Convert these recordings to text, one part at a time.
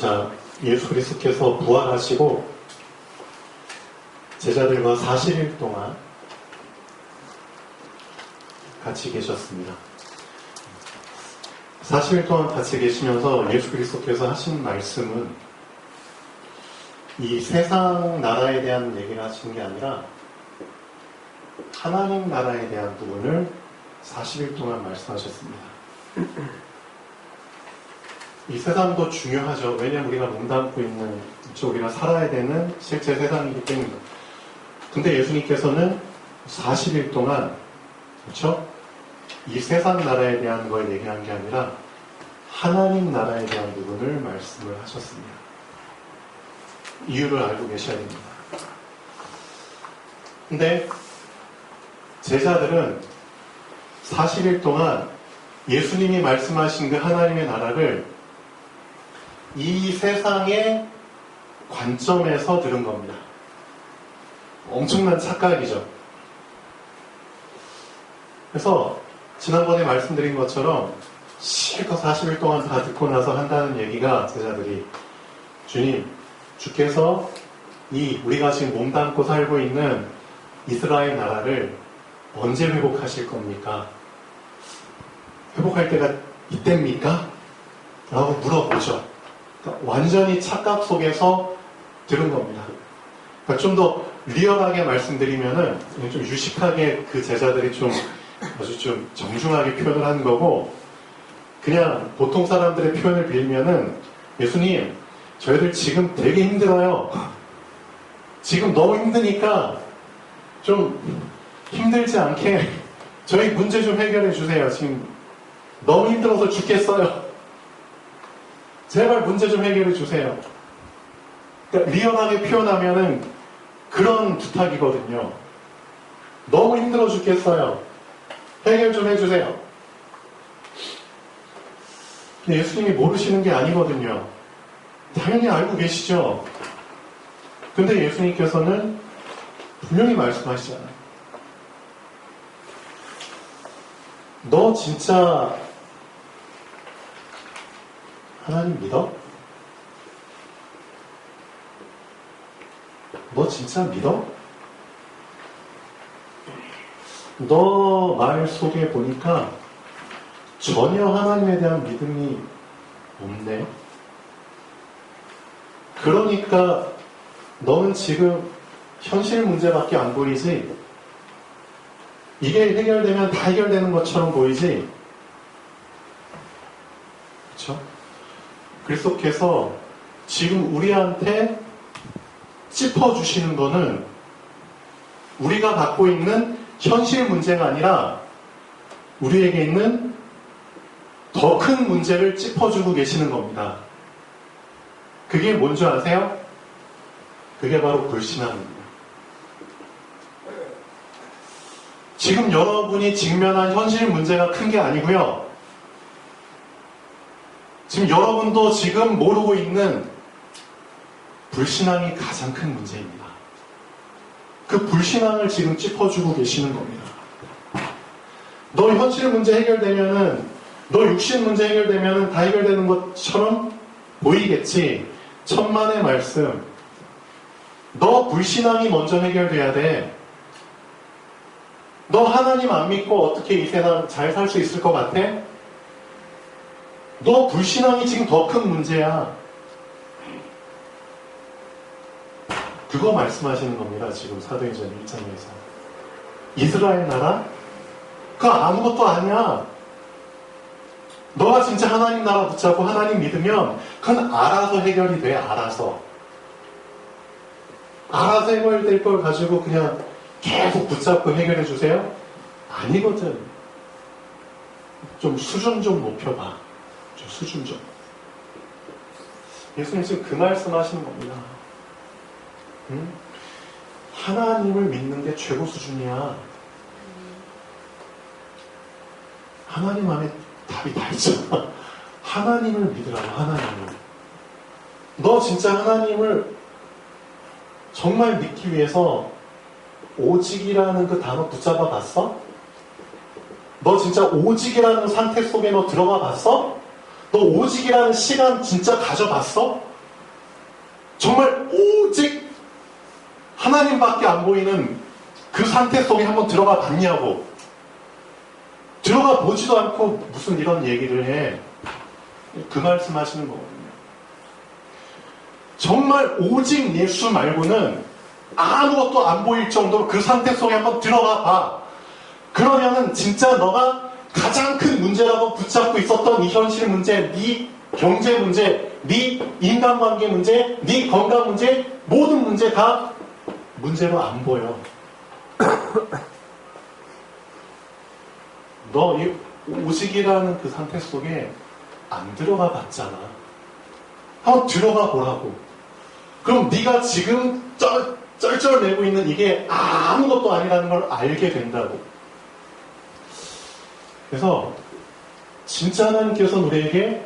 자, 예수 그리스도께서 부활하시고 제자들과 40일 동안 같이 계셨습니다. 40일 동안 같이 계시면서 예수 그리스도께서 하신 말씀은 이 세상 나라에 대한 얘기를 하시는 게 아니라 하나님 나라에 대한 부분을 40일 동안 말씀하셨습니다. 이 세상도 중요하죠. 왜냐하면 우리가 몸담고 있는 우리가 살아야 되는 실제 세상이기 때문에. 근데 예수님께서는 40일 동안 그렇죠? 이 세상 나라에 대한 걸 얘기한 게 아니라 하나님 나라에 대한 부분을 말씀을 하셨습니다. 이유를 알고 계셔야 됩니다. 근데 제자들은 40일 동안 예수님이 말씀하신 그 하나님의 나라를 이 세상의 관점에서 들은 겁니다. 엄청난 착각이죠. 그래서 지난번에 말씀드린 것처럼 실컷 40일 동안 다 듣고 나서 한다는 얘기가 제자들이 주님, 주께서 우리가 지금 몸담고 살고 있는 이스라엘 나라를 언제 회복하실 겁니까? 회복할 때가 이때입니까? 라고 물어보죠. 그러니까 완전히 착각 속에서 들은 겁니다. 그러니까 좀 더 리얼하게 말씀드리면은 좀 유식하게 그 제자들이 아주 좀 정중하게 표현을 하는 거고, 그냥 보통 사람들의 표현을 빌면은 예수님, 저희들 지금 되게 힘들어요. 지금 너무 힘드니까 좀 힘들지 않게 저희 문제 좀 해결해 주세요. 지금 너무 힘들어서 죽겠어요. 제발 문제 좀 해결해 주세요. 그러니까 리얼하게 표현하면은 그런 부탁이거든요. 너무 힘들어 죽겠어요. 해결 좀 해주세요. 근데 예수님이 모르시는 게 아니거든요. 당연히 알고 계시죠. 근데 예수님께서는 분명히 말씀하시잖아요. 너 진짜 하나님 믿어? 너 진짜 믿어? 너 말 속에 보니까 전혀 하나님에 대한 믿음이 없네. 그러니까 너는 지금 현실 문제밖에 안 보이지? 이게 해결되면 다 해결되는 것처럼 보이지? 그렇죠? 그리스도께서 지금 우리한테 짚어주시는 거는 우리가 갖고 있는 현실 문제가 아니라 우리에게 있는 더 큰 문제를 짚어주고 계시는 겁니다. 그게 뭔지 아세요? 그게 바로 불신앙입니다. 지금 여러분이 직면한 현실 문제가 큰 게 아니고요. 지금 여러분도 지금 모르고 있는 불신앙이 가장 큰 문제입니다. 그 불신앙을 지금 짚어주고 계시는 겁니다. 너 현실 문제 해결되면은, 너 육신 문제 해결되면은 다 해결되는 것처럼 보이겠지. 천만의 말씀. 너 불신앙이 먼저 해결돼야 돼. 너 하나님 안 믿고 어떻게 이 세상 잘 살 수 있을 것 같아? 너 불신앙이 지금 더 큰 문제야. 그거 말씀하시는 겁니다. 지금 사도행전 1장에서. 이스라엘 나라? 그거 아무것도 아니야. 너가 진짜 하나님 나라 붙잡고 하나님 믿으면 그건 알아서 해결이 돼. 알아서 해결될 걸 가지고 그냥 계속 붙잡고 해결해 주세요? 아니거든. 좀 수준 좀 높여봐. 좀 수준 좀. 예수님 지금 그 말씀 하시는 겁니다. 하나님을 믿는 게 최고 수준이야. 하나님 안에 답이 다 있잖아. 하나님을 믿으라고. 하나님을. 너 진짜 하나님을 정말 믿기 위해서 오직이라는 그 단어 붙잡아 봤어? 너 진짜 오직이라는 상태 속에 너 들어가 봤어? 너 오직이라는 시간 진짜 가져봤어? 하나님밖에 안 보이는 그 상태 속에 한번 들어가 봤냐고. 들어가 보지도 않고 무슨 이런 얘기를 해. 그 말씀 하시는 거거든요. 정말 오직 예수 말고는 아무것도 안 보일 정도로 그 상태 속에 한번 들어가 봐. 그러면은 진짜 너가 가장 큰 문제라고 붙잡고 있었던 이 현실 문제, 네 경제 문제, 네 인간관계 문제, 네 건강 문제, 모든 문제 다 문제로 안 보여. 너 이 오직이라는 그 상태 속에 안 들어가 봤잖아. 한번 들어가 보라고. 그럼 네가 지금 쩔쩔매고 있는 이게 아무것도 아니라는 걸 알게 된다고. 그래서 진짜 하나님께서는 우리에게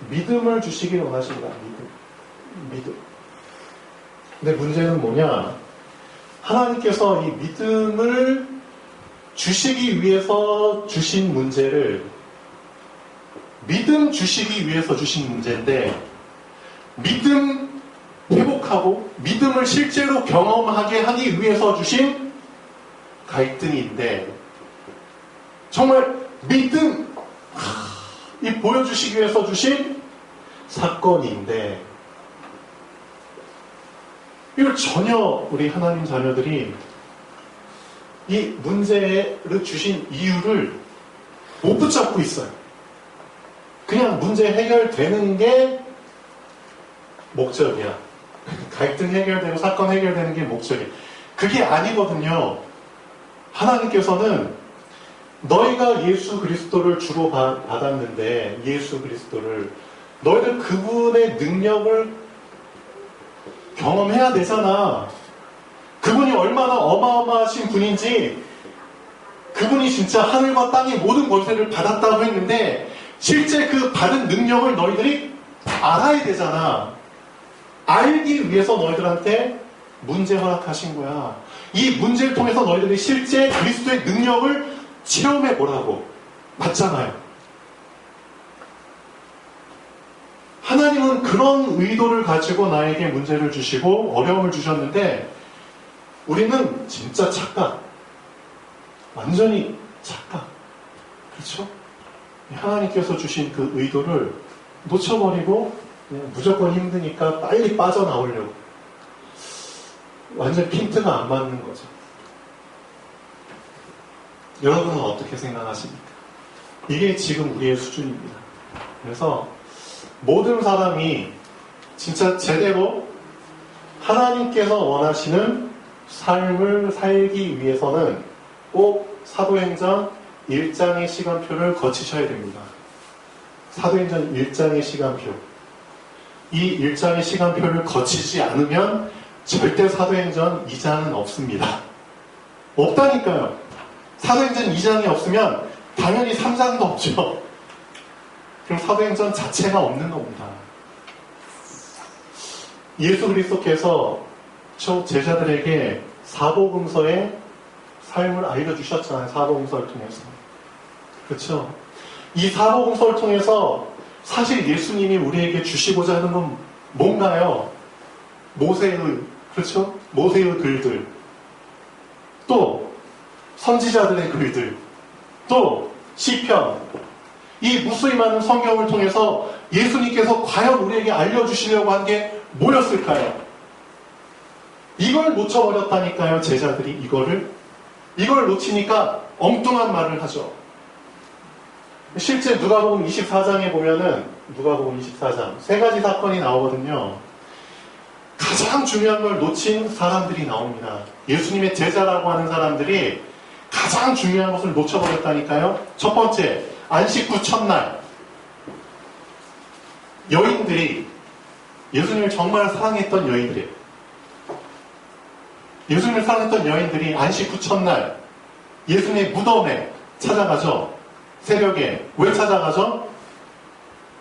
믿음을 주시길 원하십니다. 믿음. 근데 문제는 뭐냐? 하나님께서 이 믿음을 주시기 위해서 주신 문제를 믿음 주시기 위해서 주신 문제인데 믿음 회복하고 믿음을 실제로 경험하게 하기 위해서 주신 갈등인데 정말 믿음 이 보여주시기 위해서 주신 사건인데 이걸 전혀 우리 하나님 자녀들이 이 문제를 주신 이유를 못 붙잡고 있어요. 그냥 문제 해결되는 게 목적이야. 갈등 해결되고 사건 해결되는 게 목적이야. 그게 아니거든요. 하나님께서는 너희가 예수 그리스도를 주로 받았는데 예수 그리스도를 너희들 그분의 능력을 경험해야 되잖아. 그분이 얼마나 어마어마하신 분인지 그분이 진짜 하늘과 땅의 모든 권세를 받았다고 했는데 실제 그 받은 능력을 너희들이 알아야 되잖아. 알기 위해서 너희들한테 문제 허락하신 거야. 이 문제를 통해서 너희들이 실제 그리스도의 능력을 체험해 보라고. 맞잖아요. 하나님은 그런 의도를 가지고 나에게 문제를 주시고 어려움을 주셨는데 우리는 진짜 착각. 완전히 착각. 그렇죠? 하나님께서 주신 그 의도를 놓쳐버리고 그냥 무조건 힘드니까 빨리 빠져나오려고. 완전 핀트가 안 맞는 거죠. 여러분은 어떻게 생각하십니까? 이게 지금 우리의 수준입니다. 그래서 모든 사람이 진짜 제대로 하나님께서 원하시는 삶을 살기 위해서는 꼭 사도행전 1장의 시간표를 거치셔야 됩니다. 사도행전 1장의 시간표. 이 1장의 시간표를 거치지 않으면 절대 사도행전 2장은 없습니다. 없다니까요. 사도행전 2장이 없으면 당연히 3장도 없죠. 그럼 사도행전 자체가 없는 겁니다. 예수 그리스도께서 저 제자들에게 사복음서의 삶을 알려주셨잖아요. 사복음서를 통해서. 그렇죠? 이 사복음서를 통해서 사실 예수님이 우리에게 주시고자 하는 건 뭔가요? 모세의, 그렇죠? 모세의 글들, 또 선지자들의 글들, 또 시편, 이 무수히 많은 성경을 통해서 예수님께서 과연 우리에게 알려주시려고 한 게 뭐였을까요? 이걸 놓쳐버렸다니까요. 제자들이 이걸 놓치니까 엉뚱한 말을 하죠. 실제 누가복음 24장에 보면은 누가복음 24장 세 가지 사건이 나오거든요. 가장 중요한 걸 놓친 사람들이 나옵니다. 예수님의 제자라고 하는 사람들이 가장 중요한 것을 놓쳐버렸다니까요. 첫 번째, 안식 후 첫날 여인들이 예수님을 정말 사랑했던 여인들이에요. 예수님을 사랑했던 여인들이 안식 후 첫날 예수님의 무덤에 찾아가죠. 새벽에. 왜 찾아가죠?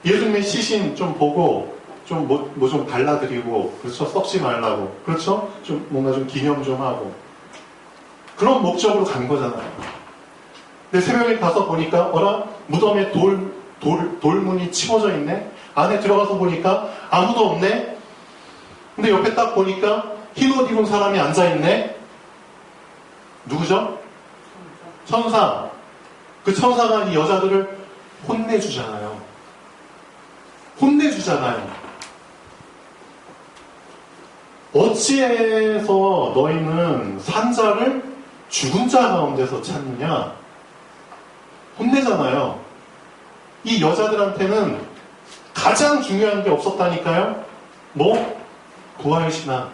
예수님의 시신 좀 보고 좀 뭐 좀 발라드리고, 그렇죠? 썩지 말라고, 그렇죠? 좀 뭔가 좀 기념 좀 하고 그런 목적으로 간 거잖아요. 근데 새벽에 가서 보니까 어라? 무덤에 돌문이 치워져 있네? 안에 들어가서 보니까 아무도 없네? 근데 옆에 딱 보니까 흰 옷 입은 사람이 앉아있네? 누구죠? 천사. 그 천사가 이 여자들을 혼내주잖아요. 어찌해서 너희는 산자를 죽은 자 가운데서 찾느냐? 혼내잖아요. 이 여자들한테는 가장 중요한 게 없었다니까요? 뭐? 부활신앙.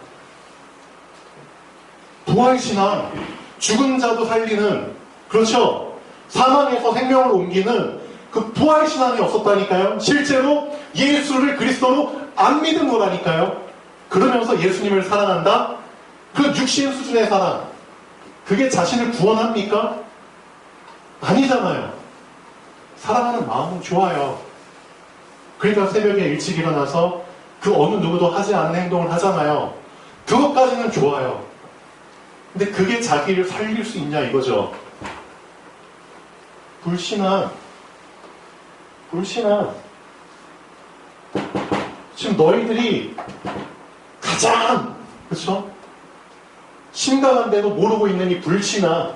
죽은 자도 살리는, 그렇죠? 사망에서 생명을 옮기는 그 부활신앙이 없었다니까요? 실제로 예수를 그리스도로 안 믿은 거라니까요? 그러면서 예수님을 사랑한다? 그 육신 수준의 사랑. 그게 자신을 구원합니까? 아니잖아요. 사랑하는 마음은 좋아요. 그러니까 새벽에 일찍 일어나서 그 어느 누구도 하지 않는 행동을 하잖아요. 그것까지는 좋아요. 근데 그게 자기를 살릴 수 있냐 이거죠. 불신앙. 지금 너희들이 가장, 그렇죠? 심각한데도 모르고 있는 이 불신앙.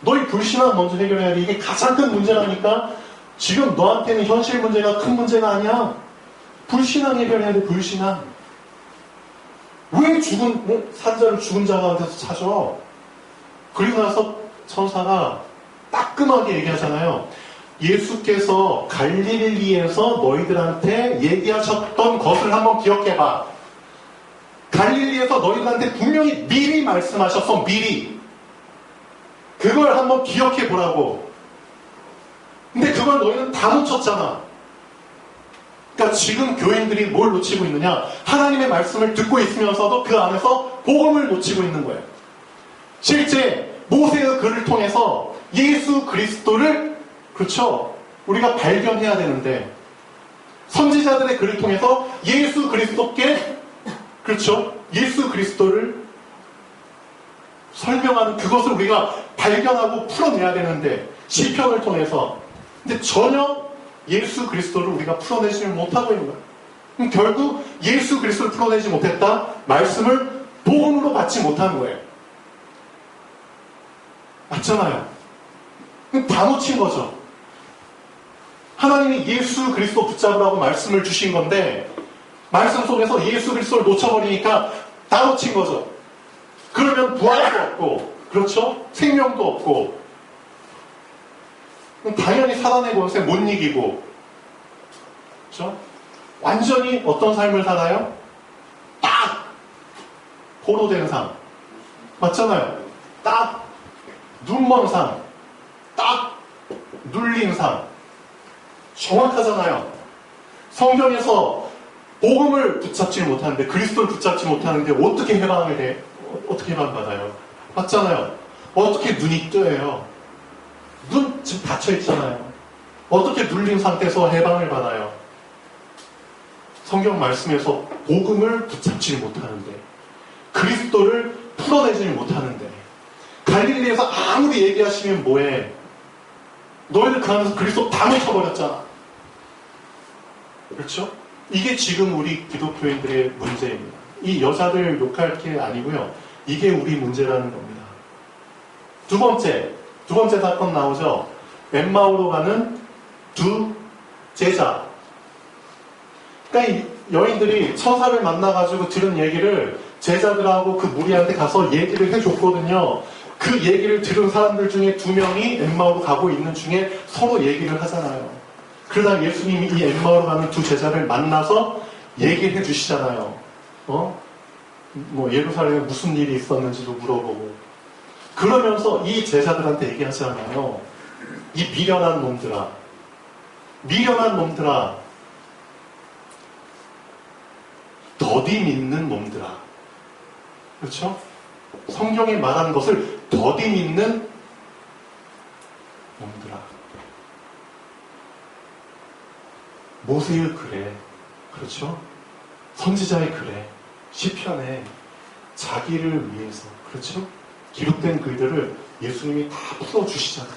너희 불신앙 먼저 해결해야 돼. 이게 가장 큰 문제라니까. 지금 너한테는 현실 문제가 큰 문제가 아니야. 불신앙 해결해야 돼. 불신앙. 왜 산자를 죽은 자 가운데서 찾아? 그리고 나서 천사가 따끔하게 얘기하잖아요. 예수께서 갈릴리에서 너희들한테 얘기하셨던 것을 한번 기억해봐. 갈릴리에서 너희들한테 분명히 미리 말씀하셨어. 미리. 그걸 한번 기억해보라고. 근데 그걸 너희는 다 놓쳤잖아. 그러니까 지금 교인들이 뭘 놓치고 있느냐? 하나님의 말씀을 듣고 있으면서도 그 안에서 복음을 놓치고 있는 거예요. 실제 모세의 글을 통해서 예수 그리스도를, 그렇죠? 우리가 발견해야 되는데, 선지자들의 글을 통해서 예수 그리스도께, 그렇죠? 예수 그리스도를 설명하는 그것을 우리가 발견하고 풀어내야 되는데, 시편을 통해서. 근데 전혀 예수 그리스도를 우리가 풀어내지 못하고 있는 거예요. 그럼 결국 예수 그리스도를 풀어내지 못했다? 말씀을 복음으로 받지 못한 거예요. 맞잖아요. 다 놓친 거죠. 하나님이 예수 그리스도 붙잡으라고 말씀을 주신 건데 말씀 속에서 예수 그리스도를 놓쳐버리니까 다 놓친 거죠. 그러면 부활도 없고, 그렇죠? 생명도 없고, 당연히 사단의 권세 못 이기고, 그렇죠? 완전히 어떤 삶을 살아요? 딱 포로된 삶. 맞잖아요. 딱 눈먼 삶. 딱 눌린 삶. 정확하잖아요. 성경에서 복음을 붙잡지 못하는데, 그리스도를 붙잡지 못하는데 어떻게 해방을 해? 어떻게 해방받아요? 맞잖아요. 어떻게 눈이 뜨여요? 눈 지금 닫혀있잖아요. 어떻게 눌린 상태에서 해방을 받아요? 성경 말씀에서 복음을 붙잡지 못하는데, 그리스도를 풀어내지 못하는데, 갈릴리에서 아무리 얘기하시면 뭐해? 너희들 그 안에서 그리스도 다 놓쳐버렸잖아. 그렇죠? 이게 지금 우리 기독교인들의 문제입니다. 이 여자들 욕할 게 아니고요. 이게 우리 문제라는 겁니다. 두 번째 사건 나오죠. 엠마오로 가는 두 제자. 그러니까 이 여인들이 천사를 만나가지고 들은 얘기를 제자들하고 그 무리한테 가서 얘기를 해줬거든요. 그 얘기를 들은 사람들 중에 두 명이 엠마오로 가고 있는 중에 서로 얘기를 하잖아요. 그러다 예수님이 이 엠마오로 가는 두 제자를 만나서 얘기를 해주시잖아요. 뭐 예루살렘에 무슨 일이 있었는지도 물어보고. 그러면서 이 제자들한테 얘기하잖아요. 이 미련한 놈들아. 더디 믿는 놈들아. 그렇죠? 성경이 말하는 것을 더디 믿는 놈들아. 모세의 글에, 그렇죠? 선지자의 글에, 시편에 자기를 위해서, 그렇죠? 기록된 글들을 예수님이 다 풀어주시잖아요.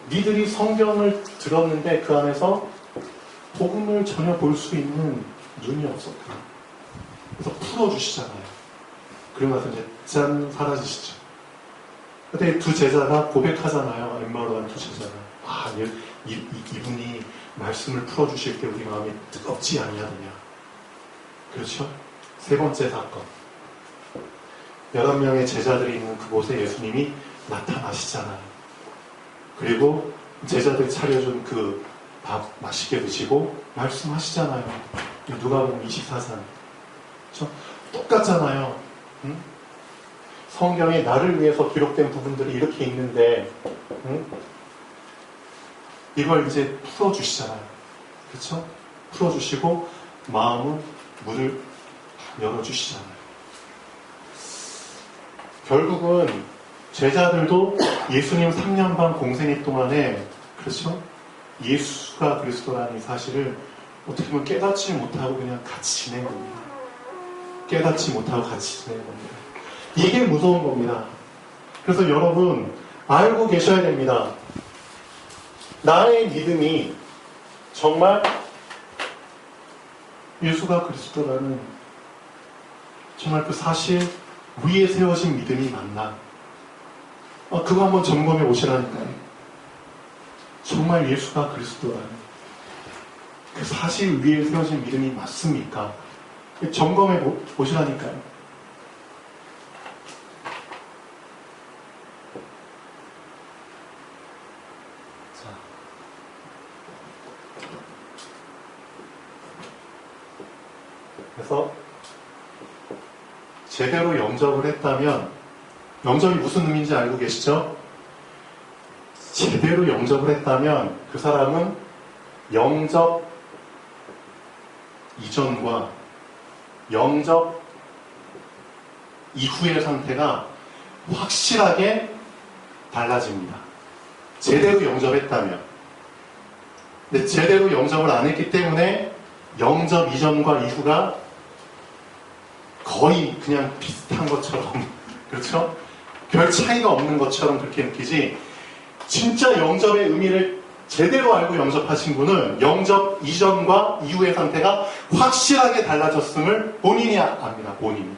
니들이 성경을 들었는데 그 안에서 복음을 전혀 볼 수 있는 눈이 없었다. 풀어주시잖아요. 그리고 나서 이제 짠 사라지시죠. 근데 두 제자가 고백하잖아요. 엠마오로 간 두 제자가. 아, 이분이 말씀을 풀어주실 때 우리 마음이 뜨겁지 않냐느냐. 그렇죠? 세 번째 사건. 11명의 제자들이 있는 그곳에 예수님이 나타나시잖아요. 그리고 제자들이 차려준 그 밥 맛있게 드시고 말씀하시잖아요. 누가복음 24장. 그렇죠? 똑같잖아요. 응? 성경에 나를 위해서 기록된 부분들이 이렇게 있는데 응? 이걸 이제 풀어주시잖아요. 그렇죠? 풀어주시고 마음은 문을 열어주시잖아요. 결국은 제자들도 예수님 3년 반 공생애 동안에 그렇죠? 예수가 그리스도라는 사실을 어떻게 보면 깨닫지 못하고 그냥 같이 지낸 겁니다. 깨닫지 못하고 같이 지낸 겁니다. 이게 무서운 겁니다. 그래서 여러분 알고 계셔야 됩니다. 나의 믿음이 정말 예수가 그리스도라는 정말 그 사실 위에 세워진 믿음이 맞나? 그거 한번 점검해 보시라니까요. 정말 예수가 그리스도라는 그 사실 위에 세워진 믿음이 맞습니까? 점검해 보시라니까요. 자, 그래서 제대로 영접을 했다면, 영접이 무슨 의미인지 알고 계시죠? 제대로 영접을 했다면 그 사람은 영접 이전과 영접 이후의 상태가 확실하게 달라집니다. 제대로 영접했다면. 근데 제대로 영접을 안 했기 때문에 영접 이전과 이후가 거의 그냥 비슷한 것처럼, 그렇죠? 별 차이가 없는 것처럼 그렇게 느끼지, 진짜 영접의 의미를 제대로 알고 영접하신 분은 영접 이전과 이후의 상태가 확실하게 달라졌음을 본인이 압니다. 본인이.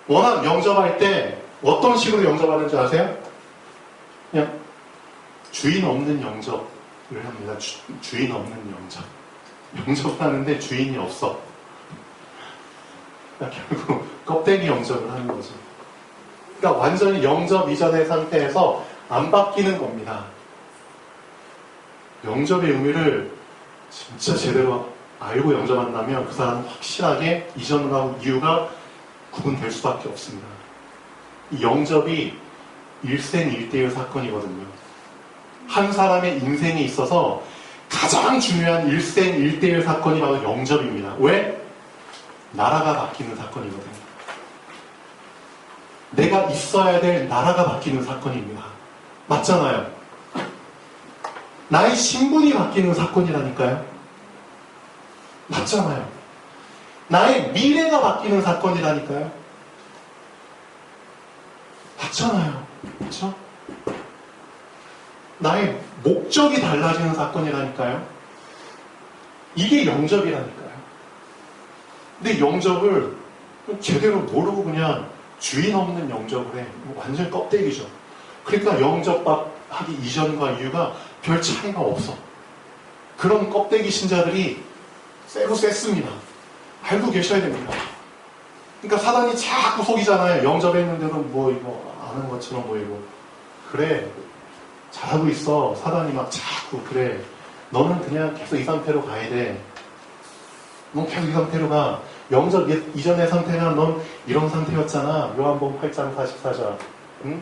워낙 영접할 때 어떤 식으로 영접하는 줄 아세요? 그냥 주인 없는 영접을 합니다. 주인 없는 영접. 영접하는데 주인이 없어. 결국 껍데기 영접을 하는 거죠. 그러니까 완전히 영접 이전의 상태에서 안 바뀌는 겁니다. 영접의 의미를 진짜 제대로 알고 영접한다면 그 사람은 확실하게 이전과 이후가 구분될 수밖에 없습니다. 이 영접이 일생일대의 사건이거든요. 한 사람의 인생에 있어서 가장 중요한 일생일대의 사건이 바로 영접입니다. 왜? 나라가 바뀌는 사건이거든요. 내가 있어야 될 나라가 바뀌는 사건입니다. 맞잖아요. 나의 신분이 바뀌는 사건이라니까요. 맞잖아요. 나의 미래가 바뀌는 사건이라니까요. 맞잖아요. 그렇죠? 나의 목적이 달라지는 사건이라니까요. 이게 영접이라니까요. 근데 영접을 제대로 모르고 그냥 주인 없는 영접을 해. 완전 껍데기죠. 그러니까 영접하기 이전과 이후가 별 차이가 없어. 그런 껍데기 신자들이 세고 셌습니다. 알고 계셔야 됩니다. 그러니까 사단이 자꾸 속이잖아요. 영접했는데도 뭐 이거 아는 것처럼 보이고. 그래, 잘하고 있어. 사단이 막 자꾸 그래. 너는 그냥 계속 이 상태로 가야 돼. 넌 계속 이 상태로 가. 영접 이전의 상태가 넌 이런 상태였잖아. 요한복음 8장 44절. 응?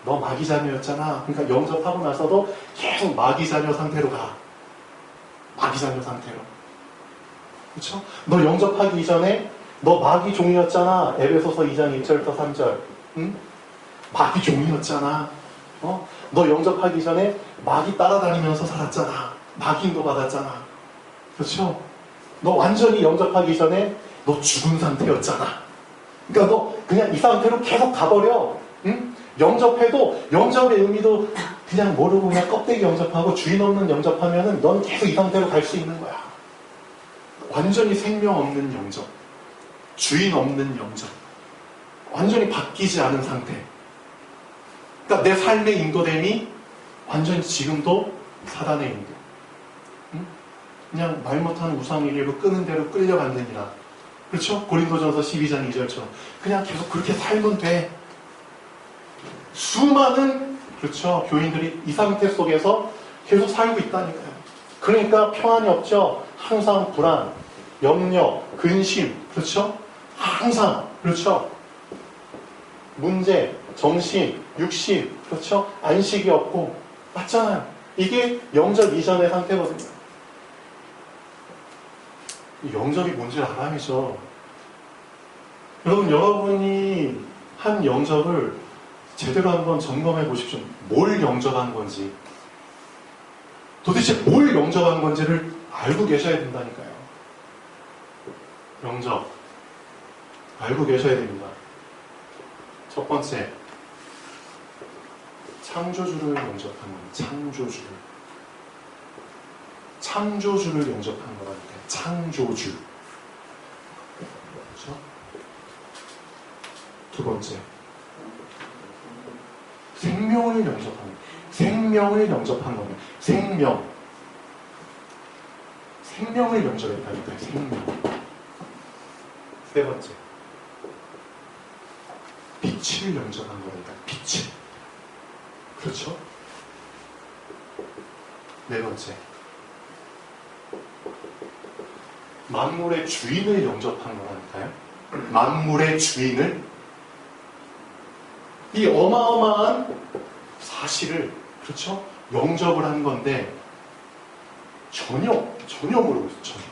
너 마귀자녀였잖아. 그러니까 영접하고 나서도 계속 마귀자녀 상태로 가. 마귀자녀 상태로. 그렇죠? 너 영접하기 이전에 너 마귀 종이었잖아. 에베소서 2장 1절부터 3절. 응? 마귀 종이었잖아. 너 영접하기 전에 마귀 따라다니면서 살았잖아. 마귀인도 받았잖아. 그렇죠? 너 완전히 영접하기 전에 너 죽은 상태였잖아. 그러니까 너 그냥 이 상태로 계속 가버려. 응? 영접해도 영접의 의미도 그냥 모르고 그냥 껍데기 영접하고 주인 없는 영접하면은 넌 계속 이 상태로 갈 수 있는 거야. 완전히 생명 없는 영접, 주인 없는 영접, 완전히 바뀌지 않은 상태. 그러니까 내 삶의 인도됨이 완전히 지금도 사단의 인도. 응? 그냥 말 못하는 우상에게로 끄는 대로 끌려갔느니라. 그렇죠? 고린도전서 12장 2절처럼 그냥 계속 그렇게 살면 돼. 수많은 그렇죠 교인들이 이 상태 속에서 계속 살고 있다니까요. 그러니까 평안이 없죠. 항상 불안, 염려, 근심, 그렇죠? 항상 그렇죠. 문제, 정신, 육신, 그렇죠? 안식이 없고 맞잖아요. 이게 영접 이전의 상태거든요. 영접이 뭔지 알아야죠. 여러분, 여러분이 한 영접을 제대로 한번 점검해 보십시오. 뭘 영접한 건지, 도대체 뭘 영접한 건지를 알고 계셔야 된다니까요. 영접 알고 계셔야 됩니다. 첫 번째, 창조주를 영접한 겁니다. 창조주를. 창조주를 영접한 거라니까. 창조주. 그렇죠? 두 번째, 생명을 영접한 겁니다. 생명을 영접한 겁니다. 생명을 영접했다니까요. 생명. 세 번째, 빛을 영접한 거니까. 빛을. 그렇죠? 네 번째, 만물의 주인을 영접한 거라니까요. 만물의 주인을. 이 어마어마한 사실을, 그렇죠? 영접을 한 건데 전혀 모르고 있어요. 전혀.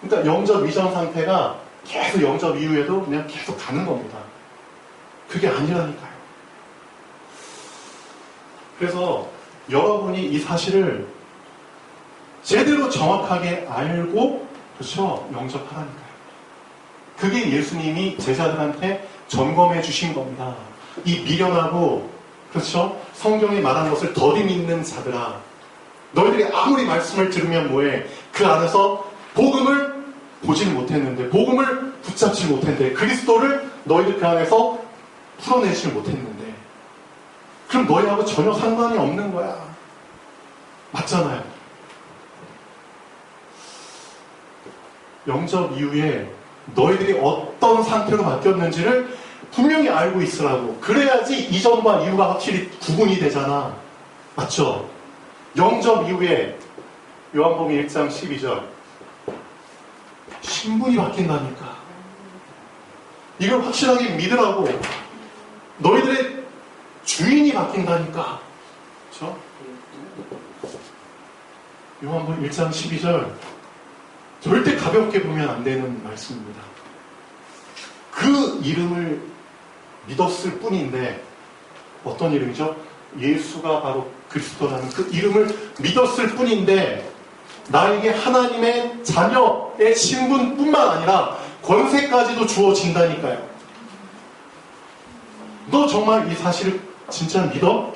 그러니까 영접 이전 상태가 계속 영접 이후에도 그냥 계속 가는 겁니다. 그게 아니라니까요. 그래서 여러분이 이 사실을 제대로 정확하게 알고, 그렇죠? 영접하라니까요. 그게 예수님이 제자들한테 점검해 주신 겁니다. 이 미련하고, 그렇죠? 성경이 말한 것을 더디 믿는 자들아, 너희들이 아무리 말씀을 들으면 뭐해? 그 안에서 복음을 보질 못했는데, 복음을 붙잡지 못했는데, 그리스도를 너희들 그 안에서 풀어내지 못했는데, 그럼 너희하고 전혀 상관이 없는 거야. 맞잖아요. 영접 이후에 너희들이 어떤 상태로 바뀌었는지를 분명히 알고 있으라고. 그래야지 이전과 이후가 확실히 구분이 되잖아. 맞죠? 영접 이후에 요한복음 1장 12절 신분이 바뀐다니까. 이걸 확실하게 믿으라고. 너희들의 주인이 바뀐다니까. 그렇죠? 요한복음 1장 12절 절대 가볍게 보면 안 되는 말씀입니다. 그 이름을 믿었을 뿐인데, 어떤 이름이죠? 예수가 바로 그리스도라는 그 이름을 믿었을 뿐인데, 나에게 하나님의 자녀의 신분뿐만 아니라 권세까지도 주어진다니까요. 너 정말 이 사실을 진짜 믿어?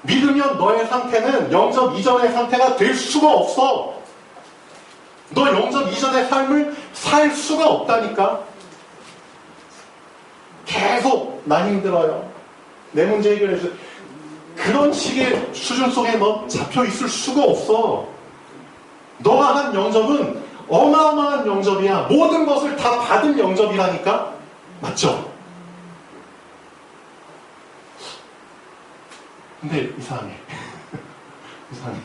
믿으면 너의 상태는 영접 이전의 상태가 될 수가 없어. 너 영접 이전의 삶을 살 수가 없다니까. 계속 나 힘들어요. 내 문제 해결해줘. 그런 식의 수준 속에 너 잡혀 있을 수가 없어. 너가 한 영접은 어마어마한 영접이야. 모든 것을 다 받은 영접이라니까. 맞죠? 근데 이상해. 이상해.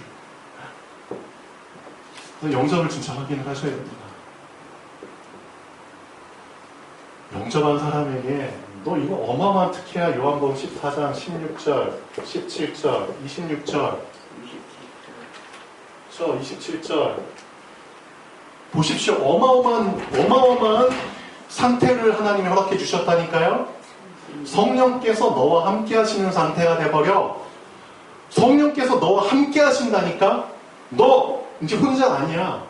그래서 영접을 진짜 확인을 하셔야 됩니다. 영접한 사람에게 너 이거 어마어마한 특혜야. 요한복음 14장 16절, 17절, 26절, 27절 보십시오. 어마어마한 상태를 하나님이 허락해 주셨다니까요. 성령께서 너와 함께 하시는 상태가 돼버려. 성령께서 너와 함께 하신다니까. 너 이제 혼자 아니야.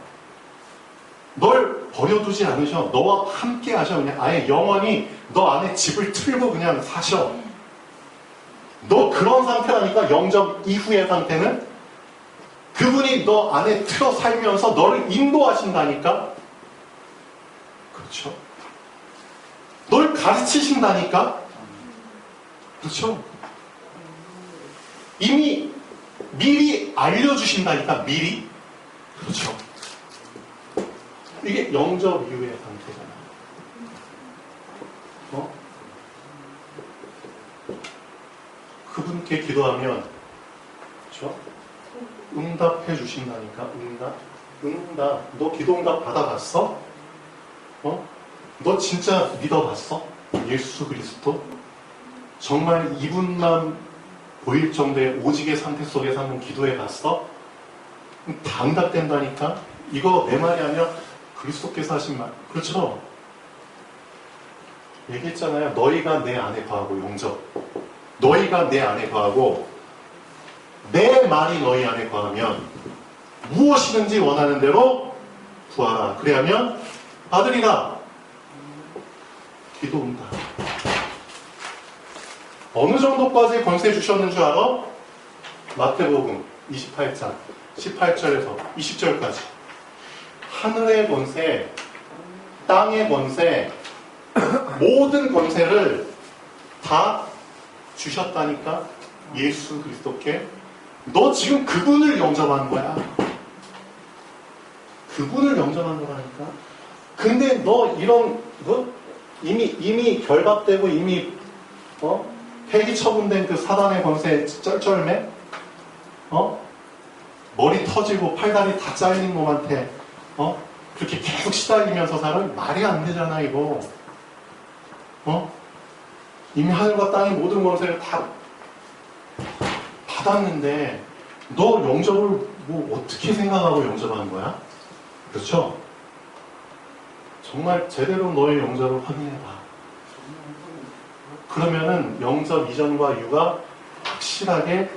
널 버려두지 않으셔. 너와 함께 하셔. 그냥 아예 영원히 너 안에 집을 틀고 그냥 사셔. 너 그런 상태라니까. 영접 이후의 상태는 그분이 너 안에 틀어 살면서 너를 인도하신다니까? 그렇죠? 널 가르치신다니까? 그렇죠? 이미 미리 알려주신다니까, 미리? 그렇죠? 이게 영접 이후의 상태잖아요. 그분께 기도하면, 그렇죠? 응답해 주신다니까, 응답. 너 기도 응답 받아봤어? 너 진짜 믿어봤어? 예수 그리스도? 정말 이분만 보일 정도의 오직의 상태 속에서 한번 기도해봤어? 다 응답된다니까? 이거 내 말이 아니라 그리스도께서 하신 말. 그렇죠? 얘기했잖아요. 너희가 내 안에 거하고, 영접. 너희가 내 안에 거하고 내 말이 너희 안에 거하면 무엇이든지 원하는 대로 구하라. 그래야면 받으리라. 기도 응답. 어느 정도까지 권세 주셨는 줄 알아? 마태복음 28장 18절에서 20절까지. 하늘의 권세, 땅의 권세, 모든 권세를 다 주셨다니까? 예수 그리스도께. 너 지금 그분을 영접하는 거야. 그분을 영접하는 거라니까. 근데 너 이런 이미 결박되고 이미 폐기 처분된 그 사단의 권세에 쩔쩔매? 머리 터지고 팔다리 다 잘린 놈한테 그렇게 계속 시달리면서 살은 말이 안 되잖아, 이거. 이미 하늘과 땅의 모든 권세를 다 받았는데 너 영접을 뭐 어떻게 생각하고 영접하는 거야? 그렇죠? 정말 제대로 너의 영접을 확인해봐. 그러면은 영접 이전과 이후가 확실하게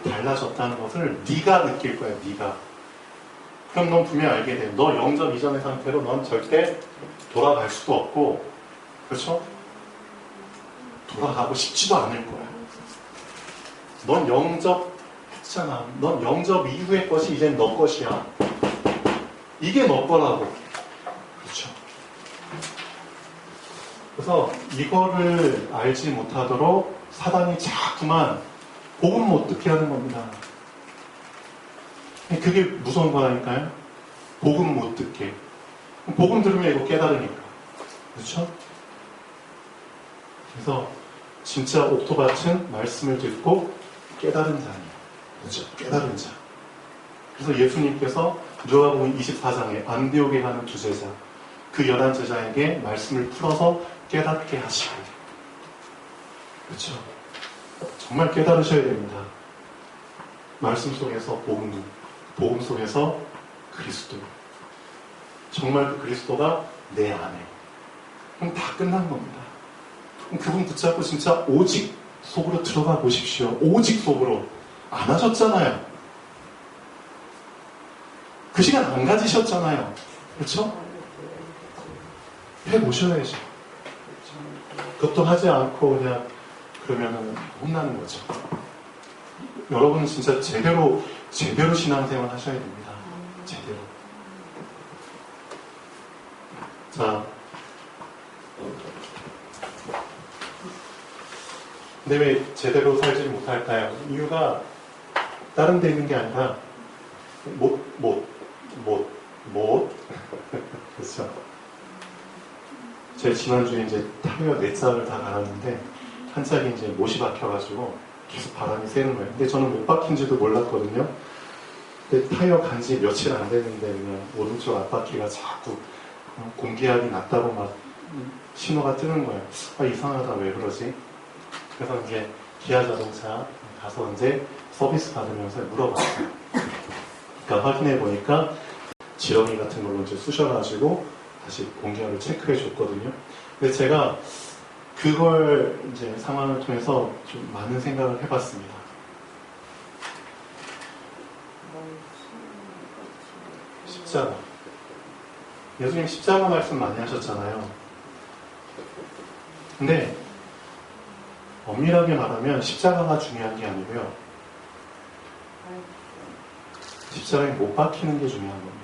달라졌다는 것을 네가 느낄 거야, 네가. 그럼 넌 분명히 알게 돼. 너 영접 이전의 상태로 넌 절대 돌아갈 수도 없고, 그렇죠? 돌아가고 싶지도 않을 거야. 넌 영접했잖아. 넌 영접 이후의 것이 이젠 너 것이야. 이게 너 거라고. 그렇죠? 그래서 이거를 알지 못하도록 사단이 자꾸만 복음 못 듣게 하는 겁니다. 그게 무서운 거라니까요. 복음 못 듣게. 복음 들으면 이거 깨달으니까. 그렇죠? 그래서 진짜 옥토밭은 말씀을 듣고 깨달은 자예요. 그렇죠? 깨달은 자. 그래서 예수님께서 누가복음 24장에 안디옥에 가는 두 제자, 그 11제자에게 말씀을 풀어서 깨닫게 하시고, 그렇죠? 정말 깨달으셔야 됩니다. 말씀 속에서 복음 속에서 그리스도. 정말 그 그리스도가 내 안에. 그럼 다 끝난 겁니다. 그럼 그분 붙잡고 진짜 오직 속으로 들어가 보십시오. 오직 속으로. 안 하셨잖아요. 그 시간 안 가지셨잖아요. 그렇죠? 해보셔야죠. 그것도 하지 않고 그냥 그러면 혼나는 거죠. 여러분은 진짜 제대로 신앙생활 하셔야 됩니다. 제대로. 자, 근데 왜 제대로 살지 못할까요? 이유가 다른 데 있는 게 아니라 그렇죠. 제 지난주에 이제 타이어 4짝을 다 갈았는데 한 짝이 이제 못이 박혀가지고 계속 바람이 새는 거예요. 근데 저는 못 박힌지도 몰랐거든요. 근데 타이어 간지 며칠 안 됐는데 그냥 오른쪽 앞바퀴가 자꾸 공기압이 낮다고 막 신호가 뜨는 거예요. 아, 이상하다, 왜 그러지? 그래서 이제 기아 자동차 가서 이제 서비스 받으면서 물어봤어요. 그러니까 확인해 보니까 지렁이 같은 걸로 이제 쑤셔가지고 다시 공기압을 체크해 줬거든요. 근데 제가 그걸 이제 상황을 통해서 좀 많은 생각을 해봤습니다. 십자가. 예수님 십자가 말씀 많이 하셨잖아요. 근데 엄밀하게 말하면 십자가가 중요한 게 아니고요. 십자가에 못 박히는 게 중요한 겁니다.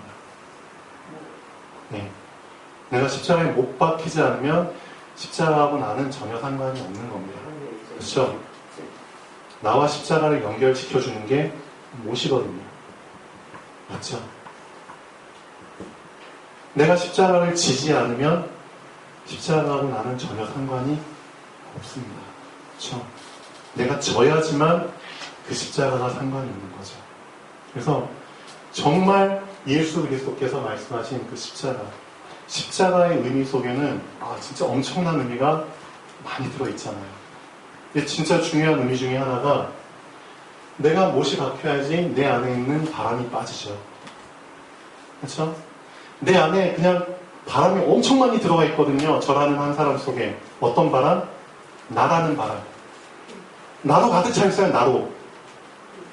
네. 내가 십자가에 못 박히지 않으면 십자가하고 나는 전혀 상관이 없는 겁니다. 그렇죠? 나와 십자가를 연결시켜주는 게 못이거든요. 맞죠? 내가 십자가를 지지 않으면 십자가하고 나는 전혀 상관이 없습니다. 그렇죠? 내가 져야지만 그 십자가가 상관이 있는 거죠. 그래서 정말 예수 그리스도께서 말씀하신 그 십자가의 의미 속에는 진짜 엄청난 의미가 많이 들어있잖아요. 근데 진짜 중요한 의미 중에 하나가 내가 못이 박혀야지 내 안에 있는 바람이 빠지죠. 그렇죠? 내 안에 그냥 바람이 엄청 많이 들어가 있거든요. 저라는 한 사람 속에. 어떤 바람? 나라는 바람. 나로 가득 차 있어요. 나로.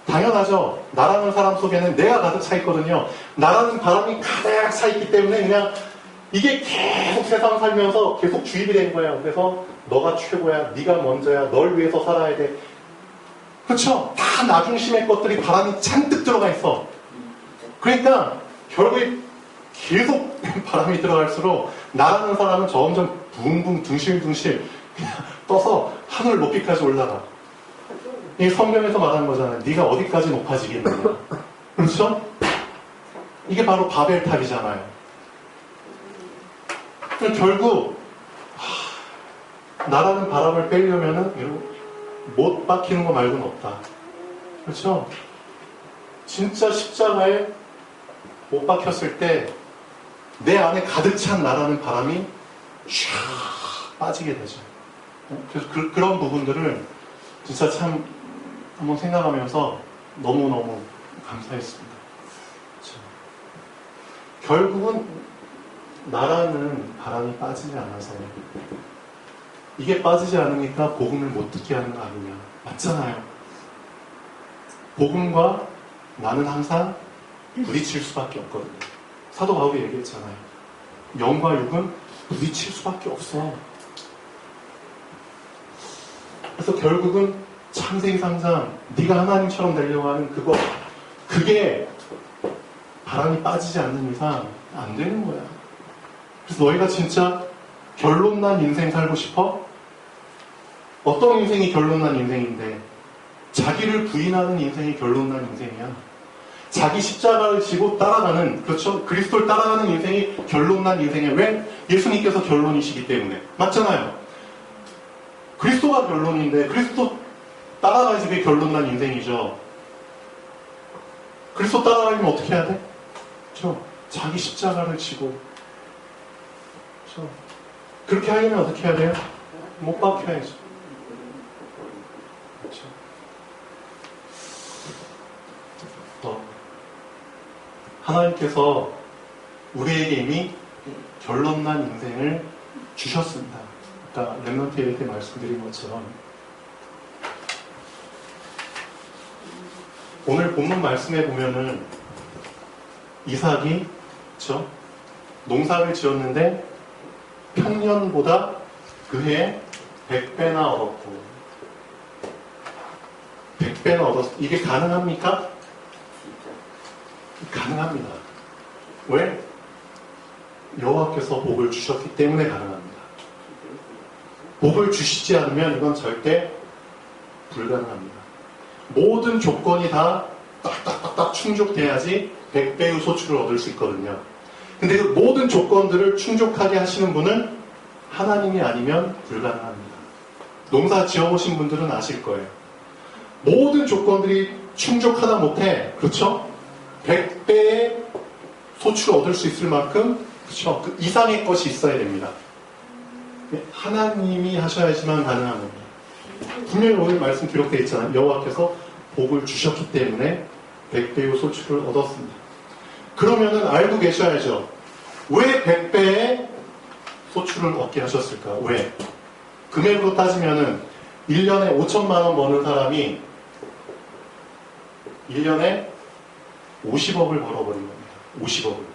당연하죠. 나라는 사람 속에는 내가 가득 차 있거든요. 나라는 바람이 가득 차 있기 때문에 그냥 이게 계속 세상 살면서 계속 주입이 된 거예요. 그래서 너가 최고야. 네가 먼저야. 널 위해서 살아야 돼. 그렇죠? 다 나 중심의 것들이 바람이 잔뜩 들어가 있어. 그러니까 결국에 계속 바람이 들어갈수록 나라는 사람은 점점 붕붕 둥실둥실 그냥 떠서 하늘 높이까지 올라가. 이 성경에서 말하는 거잖아요. 네가 어디까지 높아지겠느냐. 그렇죠? 이게 바로 바벨탑이잖아요. 결국 나라는 바람을 빼려면은 못 박히는 거 말고는 없다. 그렇죠? 진짜 십자가에 못 박혔을 때 내 안에 가득 찬 나라는 바람이 쫙 빠지게 되죠. 그래서 그런 부분들을 진짜 참 한번 생각하면서 너무너무 감사했습니다. 그렇죠? 결국은 나라는 바람이 빠지지 않아서 이게 빠지지 않으니까 복음을 못 듣게 하는 거 아니냐. 맞잖아요. 복음과 나는 항상 부딪힐 수밖에 없거든요. 사도 바울이 얘기했잖아요. 영과 육은 부딪힐 수밖에 없어. 그래서 결국은 창세기 3장 네가 하나님처럼 되려고 하는 그게 바람이 빠지지 않는 이상 안 되는 거야. 그래서 너희가 진짜 결론난 인생 살고 싶어? 어떤 인생이 결론난 인생인데? 자기를 부인하는 인생이 결론난 인생이야. 자기 십자가를 지고 따라가는, 그렇죠? 그리스도를 따라가는 인생이 결론난 인생이야. 왜? 예수님께서 결론이시기 때문에. 맞잖아요. 그리스도가 결론인데 그리스도 따라가야지 그게 결론난 인생이죠. 그리스도 따라가려면 어떻게 해야 돼? 그렇죠? 자기 십자가를 지고. 그렇죠? 그렇게 하려면 어떻게 해야 돼요? 못 박혀야죠. 그렇죠? 하나님께서 우리에게 이미 결론난 인생을 주셨습니다. 아까 렘넌트 예배 때 말씀드린 것처럼 오늘 본문 말씀에 보면은 이삭이 그렇죠? 농사를 지었는데 평년보다 그해 100배나 얻었고 100배나 얻었어. 이게 가능합니까? 가능합니다. 왜? 여호와께서 복을 주셨기 때문에 가능합니다. 복을 주시지 않으면 이건 절대 불가능합니다. 모든 조건이 다 딱딱딱딱 충족돼야지 100배의 소출을 얻을 수 있거든요. 근데 그 모든 조건들을 충족하게 하시는 분은 하나님이 아니면 불가능합니다. 농사 지어보신 분들은 아실 거예요. 모든 조건들이 충족하다 못해, 그렇죠? 100배의 소출을 얻을 수 있을 만큼, 그렇죠? 그 이상의 것이 있어야 됩니다. 하나님이 하셔야지만 가능한 겁니다. 분명히 오늘 말씀 기록되어 있잖아요. 여호와께서 복을 주셨기 때문에 100배의 소출을 얻었습니다. 그러면은 알고 계셔야죠. 왜 100배의 소출을 얻게 하셨을까? 왜? 금액으로 따지면은 1년에 5천만 원 버는 사람이 1년에 50억을 벌어버린 겁니다. 50억을.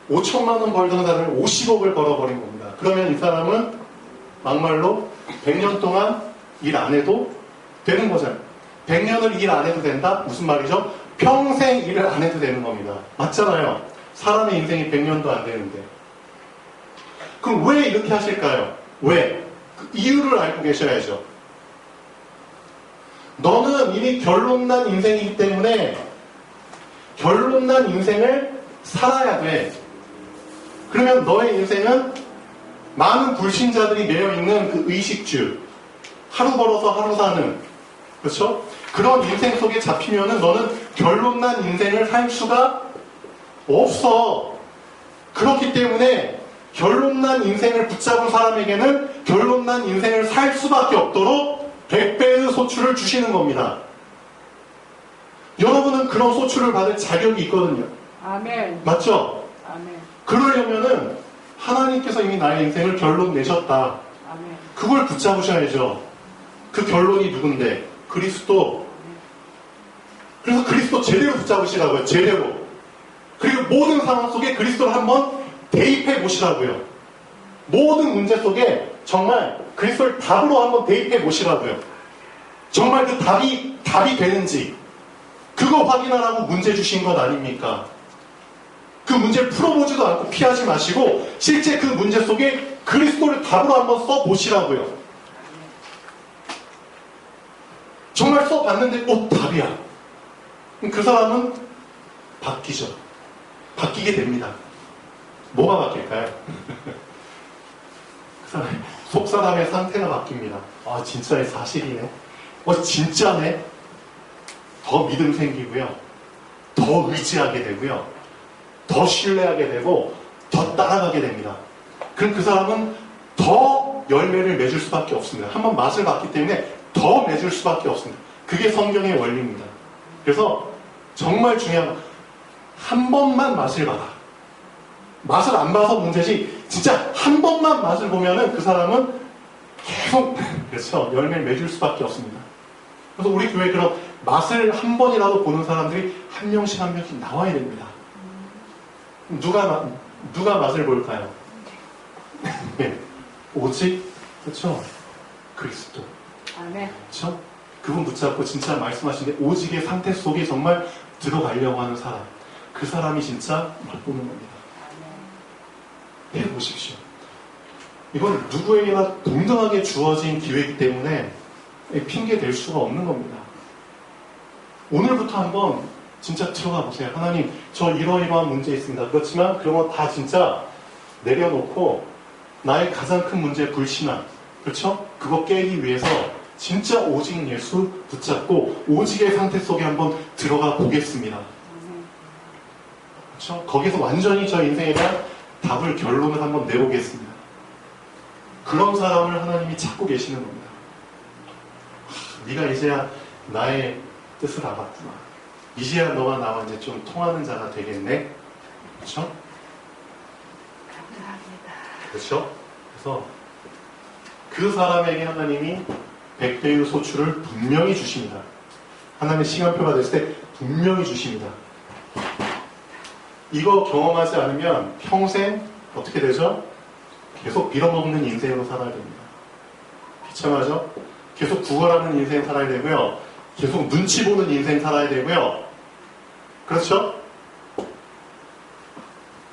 5천만 원 벌던 사람을 50억을 벌어버린 겁니다. 그러면 이 사람은 막말로 100년 동안 일 안 해도 되는 거잖아요. 100년을 일 안 해도 된다? 무슨 말이죠? 평생 일을 안 해도 되는 겁니다. 맞잖아요. 사람의 인생이 100년도 안 되는데. 그럼 왜 이렇게 하실까요? 왜? 그 이유를 알고 계셔야죠. 너는 이미 결론난 인생이기 때문에 결론난 인생을 살아야 돼. 그러면 너의 인생은 많은 불신자들이 매여있는 그 의식주, 하루 벌어서 하루 사는, 그렇죠? 그런 인생 속에 잡히면은 너는 결론난 인생을 살 수가 없어. 그렇기 때문에 결론난 인생을 붙잡은 사람에게는 결론난 인생을 살 수밖에 없도록 100배의 소출을 주시는 겁니다. 여러분은 그런 소출을 받을 자격이 있거든요. 아멘. 맞죠? 아멘. 그러려면은 하나님께서 이미 나의 인생을 결론 내셨다. 아멘. 그걸 붙잡으셔야죠. 그 결론이 누군데? 그리스도. 그래서 그리스도 제대로 붙잡으시라고요. 제대로. 그리고 모든 상황 속에 그리스도를 한번 대입해 보시라고요. 모든 문제 속에 정말 그리스도를 답으로 한번 대입해 보시라고요. 정말 그 답이 되는지 그거 확인하라고 문제 주신 것 아닙니까? 그 문제를 풀어보지도 않고 피하지 마시고 실제 그 문제 속에 그리스도를 답으로 한번 써보시라고요. 정말 써봤는데 답이야. 그 사람은 바뀌죠. 바뀌게 됩니다. 뭐가 바뀔까요? 그 사람 속사람의 상태가 바뀝니다. 아 진짜의 사실이네. 진짜네. 더 믿음 생기고요. 더 의지하게 되고요. 더 신뢰하게 되고 더 따라가게 됩니다. 그럼 그 사람은 더 열매를 맺을 수밖에 없습니다. 한번 맛을 봤기 때문에 더 맺을 수밖에 없습니다. 그게 성경의 원리입니다. 그래서 정말 중요한 건 한 번만 맛을 봐라. 맛을 안 봐서 문제지 진짜 한 번만 맛을 보면은 그 사람은 계속 그렇죠. 열매를 맺을 수밖에 없습니다. 그래서 우리 교회 그럼 맛을 한 번이라도 보는 사람들이 한 명씩 한 명씩 나와야 됩니다. 누가 맛을 볼까요? 네. 오직 그렇죠. 그리스도. 아멘. 그렇죠? 그분 붙잡고 진짜 말씀하신데 오직의 상태 속에 정말 들어가려고 하는 사람. 그 사람이 진짜 맛보는 겁니다. 해보십시오. 이건 누구에게나 동등하게 주어진 기회이기 때문에 핑계 댈 수가 없는 겁니다. 오늘부터 한번 진짜 들어가 보세요. 하나님, 저 이러이러한 문제 있습니다. 그렇지만 그런 거 다 진짜 내려놓고 나의 가장 큰 문제 불신앙, 그렇죠? 그거 깨기 위해서 진짜 오직 예수 붙잡고 오직의 상태 속에 한번 들어가 보겠습니다. 그렇죠? 거기서 완전히 저 인생에 대한 답을 결론을 한번 내보겠습니다. 그런 사람을 하나님이 찾고 계시는 겁니다. 네가 이제야 나의 뜻을 알았구나. 이제야 너가 나와 이제 좀 통하는 자가 되겠네. 그렇죠? 감사합니다. 그렇죠? 그래서 그 사람에게 하나님이 100배의 소출을 분명히 주십니다. 하나님의 시간표가 됐을 때 분명히 주십니다. 이거 경험하지 않으면 평생 어떻게 되죠? 계속 빌어먹는 인생으로 살아야 됩니다. 비참하죠? 계속 구걸하는 인생 살아야 되고요. 계속 눈치 보는 인생 살아야 되고요. 그렇죠?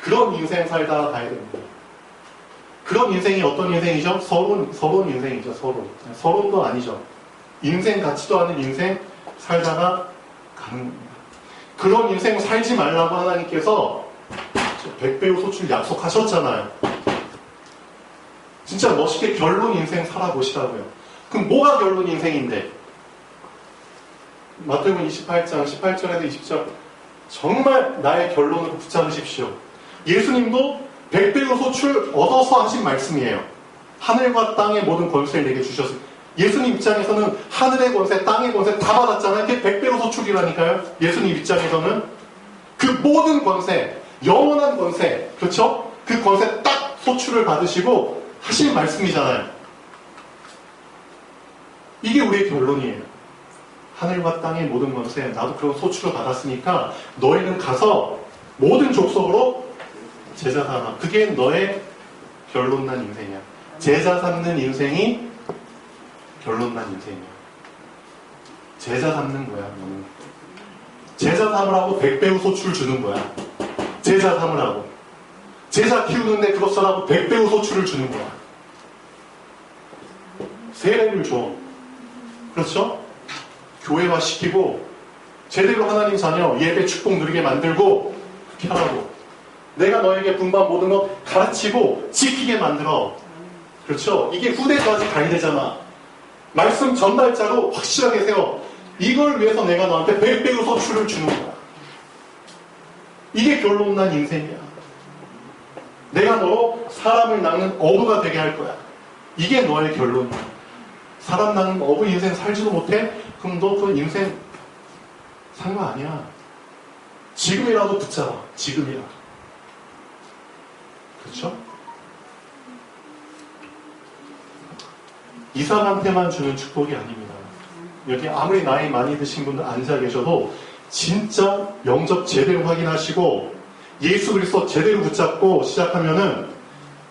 그런 인생 살다가 가야 됩니다. 그런 인생이 어떤 인생이죠? 서론 인생이죠. 서론도 아니죠. 인생 같지도 않은 인생 살다가 가는 겁니다. 그런 인생 살지 말라고 하나님께서 100배의 소출 약속하셨잖아요. 진짜 멋있게 결론 인생 살아보시라고요. 그럼 뭐가 결론 인생인데? 마태복음 28장 18절에서 20절 정말 나의 결론으로 붙잡으십시오. 예수님도 100배의 소출 얻어서 하신 말씀이에요. 하늘과 땅의 모든 권세를 내게 주셨습니다. 예수님 입장에서는 하늘의 권세, 땅의 권세 다 받았잖아요. 그게 100배의 소출이라니까요. 예수님 입장에서는 그 모든 권세, 영원한 권세, 그렇죠? 그 권세 딱 소출을 받으시고 하신 말씀이잖아요. 이게 우리의 결론이에요. 하늘과 땅의 모든 권세, 나도 그런 소출을 받았으니까 너희는 가서 모든 족속으로 제자 삼아. 그게 너의 결론난 인생이야. 제자 삼는 인생이 결론난 인생이야. 제자 삼는 거야. 너는. 제자 삼으라고 100배우 소출 주는 거야. 제자 삼으라고. 제자 키우는데 그것 써라고 100배우 소출을 주는 거야. 세례를 줘. 그렇죠? 교회화 시키고 제대로 하나님 자녀 예배 축복 누리게 만들고 그렇게 하라고. 내가 너에게 분반 모든 거 가르치고 지키게 만들어. 그렇죠? 이게 후대까지 가야 되잖아. 말씀 전달자로 확실하게 세워. 이걸 위해서 내가 너한테 100배우 소출을 주는 거야. 이게 결론난 인생이야. 내가 너 사람을 낚는 어부가 되게 할 거야. 이게 너의 결론이야. 사람 낚는 어부 인생 살지도 못해? 그럼 너 그 인생 산 거 아니야. 지금이라도 붙잡아. 지금이라도. 그렇죠? 이 사람한테만 주는 축복이 아닙니다. 여기 아무리 나이 많이 드신 분들 앉아 계셔도 진짜 영접 제대로 확인하시고 예수 그리스도 제대로 붙잡고 시작하면은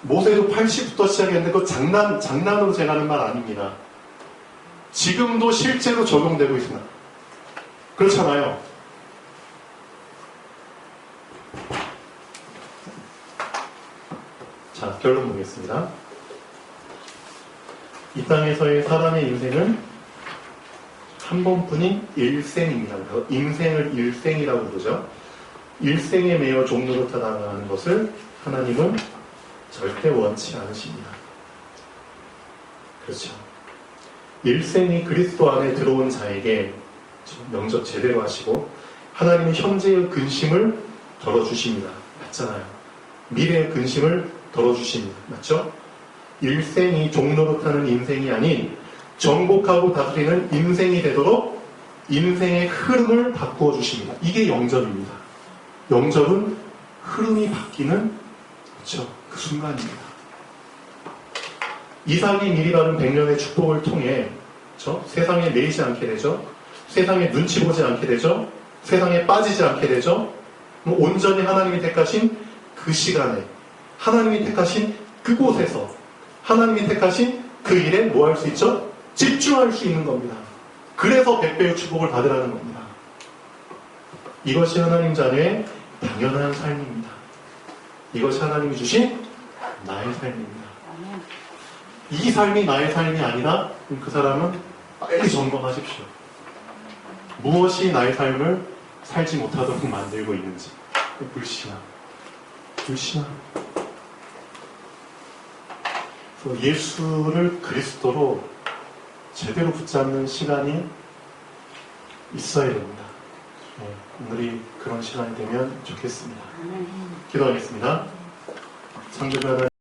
모세도 80부터 시작했는데 그거 장난으로 제가 하는 말 아닙니다. 지금도 실제로 적용되고 있습니다. 그렇잖아요. 자, 결론 보겠습니다. 이 땅에서의 사람의 인생은 한 번뿐인 일생입니다. 그래서 인생을 일생이라고 부르죠. 일생에 매여 종노릇하 당하는 것을 하나님은 절대 원치 않으십니다. 그렇죠. 일생이 그리스도 안에 들어온 자에게 영접 제대로 하시고 하나님은 현재의 근심을 덜어주십니다. 맞잖아요. 미래의 근심을 덜어주십니다. 맞죠? 일생이 종노릇하는 인생이 아닌 정복하고 다스리는 인생이 되도록 인생의 흐름을 바꾸어 주십니다. 이게 영접입니다. 영접은 흐름이 바뀌는 그렇죠? 그 순간입니다. 이삭이 미리 받은 100년의 축복을 통해 그렇죠? 세상에 매이지 않게 되죠. 세상에 눈치 보지 않게 되죠. 세상에 빠지지 않게 되죠. 온전히 하나님이 택하신 그 시간에 하나님이 택하신 그곳에서 하나님이 택하신 그 일에 뭐 할 수 있죠? 집중할 수 있는 겁니다. 그래서 100배의 축복을 받으라는 겁니다. 이것이 하나님 자녀의 당연한 삶입니다. 이것이 하나님이 주신 나의 삶입니다. 이 삶이 나의 삶이 아니라 그 사람은 빨리 점검하십시오. 무엇이 나의 삶을 살지 못하도록 만들고 있는지. 불신앙. 그래서 예수를 그리스도로 제대로 붙잡는 시간이 있어야 됩니다. 오늘이 그런 시간이 되면 좋겠습니다. 기도하겠습니다. 창조주 하나님